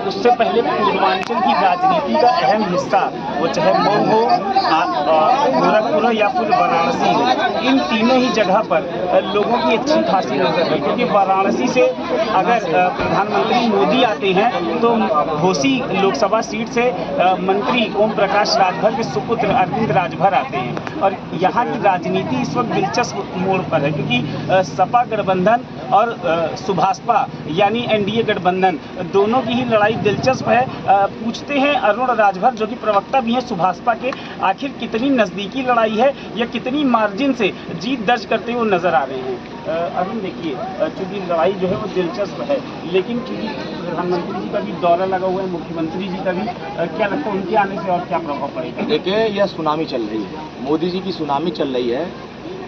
उससे पहले पूर्वांचल की राजनीति का अहम हिस्सा, वो चाहे मऊ हो, गोरखपुर हो या फिर वाराणसी हो, इन तीनों ही जगह पर लोगों की अच्छी खासी नजर है। क्योंकि वाराणसी से अगर प्रधानमंत्री मोदी आते हैं तो घोसी लोकसभा सीट से मंत्री ओम प्रकाश राजभर के सुपुत्र अरविंद राजभर आते हैं। और यहाँ की राजनीति इस वक्त दिलचस्प मोड़ पर है, क्योंकि सपा गठबंधन और सुभाषपा यानी एनडीए गठबंधन दोनों की ही लड़ाई दिलचस्प है। पूछते हैं अरुण राजभर, जो कि प्रवक्ता भी हैं सुभाषपा के, आखिर कितनी नज़दीकी लड़ाई है या कितनी मार्जिन से जीत दर्ज करते हुए नजर आ रहे हैं। अरुण, देखिए, चूंकि लड़ाई जो है वो दिलचस्प है, लेकिन चूंकि प्रधानमंत्री जी का भी दौरा लगा हुआ है, मुख्यमंत्री जी का भी, क्या लगता है उनके आने से और क्या प्रभाव पड़ेगा? देखिए, यह सुनामी चल रही है, मोदी जी की सुनामी चल रही है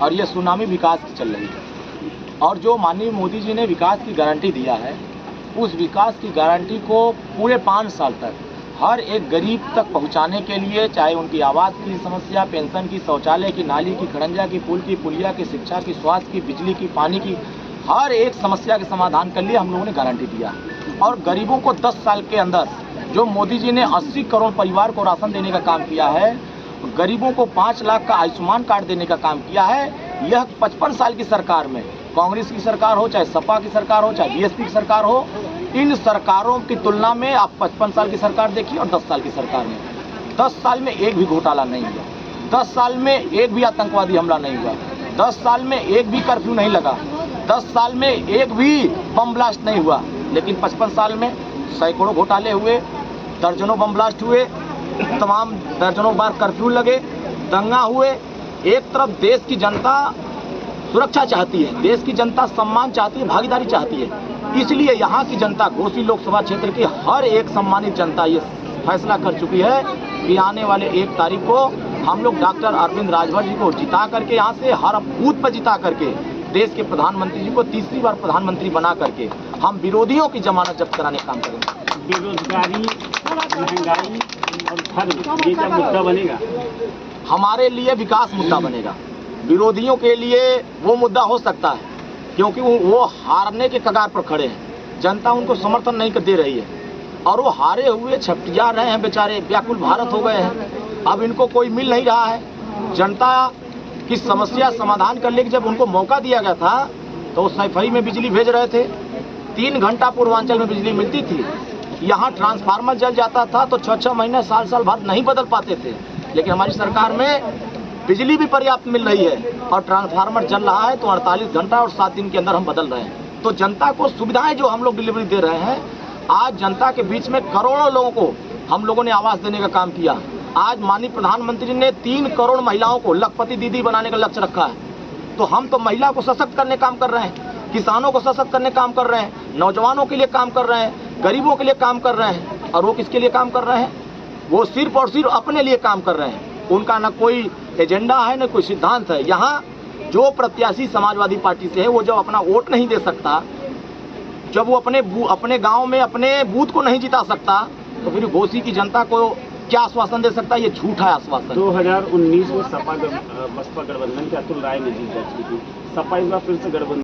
और यह सुनामी विकास की चल रही है। और जो माननीय मोदी जी ने विकास की गारंटी दिया है, उस विकास की गारंटी को पूरे 5 साल तक हर एक गरीब तक पहुंचाने के लिए, चाहे उनकी आवास की समस्या, पेंशन की, शौचालय की, नाली की, खड़ंजा की, पुल की, पुलिया की, शिक्षा की, स्वास्थ्य की, बिजली की, पानी की, हर एक समस्या के समाधान के लिए हम लोगों ने गारंटी दिया। और गरीबों को 10 साल के अंदर जो मोदी जी ने 80 करोड़ परिवार को राशन देने का काम किया है, गरीबों को 5 लाख का आयुष्मान कार्ड देने का काम किया है। यह 55 साल की सरकार में, कांग्रेस की सरकार हो, चाहे सपा की सरकार हो, चाहे बीएसपी की सरकार हो, इन सरकारों की तुलना में आप 55 साल की सरकार देखिए और 10 साल की सरकार में 10 साल में एक भी घोटाला नहीं हुआ, 10 साल में एक भी आतंकवादी हमला नहीं हुआ, 10 साल में एक भी कर्फ्यू नहीं लगा, 10 साल में एक भी बम ब्लास्ट नहीं हुआ। लेकिन 55 साल में सैकड़ों घोटाले हुए, दर्जनों बम ब्लास्ट हुए, तमाम दर्जनों बार कर्फ्यू लगे, दंगा हुए। एक तरफ देश की जनता सुरक्षा चाहती है, देश की जनता सम्मान चाहती है, भागीदारी चाहती है। इसलिए यहाँ की जनता, घोसी लोकसभा क्षेत्र की हर एक सम्मानित जनता ये फैसला कर चुकी है कि आने वाले 1 तारीख को हम लोग डॉक्टर अरविंद राजभर जी को जिता करके, यहाँ से हर बूथ पर जिता करके, देश के प्रधानमंत्री जी को तीसरी बार प्रधानमंत्री बना करके हम विरोधियों की जमानत जब्त कराने का काम करेंगे। बेरोजगारी, महंगाई और धर्म, ये क्या मुद्दा बनेगा? हमारे लिए विकास मुद्दा बनेगा। विरोधियों के लिए वो मुद्दा हो सकता है, क्योंकि वो हारने के कगार पर खड़े हैं, जनता उनको समर्थन नहीं दे रही है और वो हारे हुए छपटिया रहे हैं, बेचारे व्याकुल भारत हो गए हैं। अब इनको कोई मिल नहीं रहा है। जनता की समस्या समाधान करने के जब उनको मौका दिया गया था तो वो सफाई में बिजली भेज रहे थे। 3 घंटा पूर्वांचल में बिजली मिलती थी। यहाँ ट्रांसफार्मर जल जाता था तो 6-6 महीने, साल भर नहीं बदल पाते थे। लेकिन हमारी सरकार में बिजली भी पर्याप्त मिल रही है और ट्रांसफार्मर जल रहा है तो 48 घंटा और 7 दिन के अंदर हम बदल रहे हैं। तो जनता को सुविधाएं जो हम लोग डिलीवरी दे रहे हैं, आज जनता के बीच में करोड़ों लोगों को हम लोगों ने आवास देने का काम किया। आज माननीय प्रधानमंत्री ने 3 करोड़ महिलाओं को लखपति दीदी बनाने का लक्ष्य रखा है। तो हम तो महिला को सशक्त करने काम कर रहे हैं, किसानों को सशक्त करने काम कर रहे हैं, नौजवानों के लिए काम कर रहे हैं, गरीबों के लिए काम कर रहे हैं। और वो किसके लिए काम कर रहे हैं? वो सिर्फ और सिर्फ अपने लिए काम कर रहे हैं। उनका ना कोई एजेंडा है, ना कोई सिद्धांत है। यहाँ जो प्रत्याशी समाजवादी पार्टी से है, वो जब अपना वोट नहीं दे सकता, जब वो अपने गांव में अपने बूथ को नहीं जिता सकता, तो फिर घोसी की जनता को क्या आश्वासन दे सकता है? ये झूठा है आश्वासन। 2019 में सपा बसपा गठबंधन के अतुल राय ने जीत दर्ज की थी। सपा इस बार फिर से गठबंधन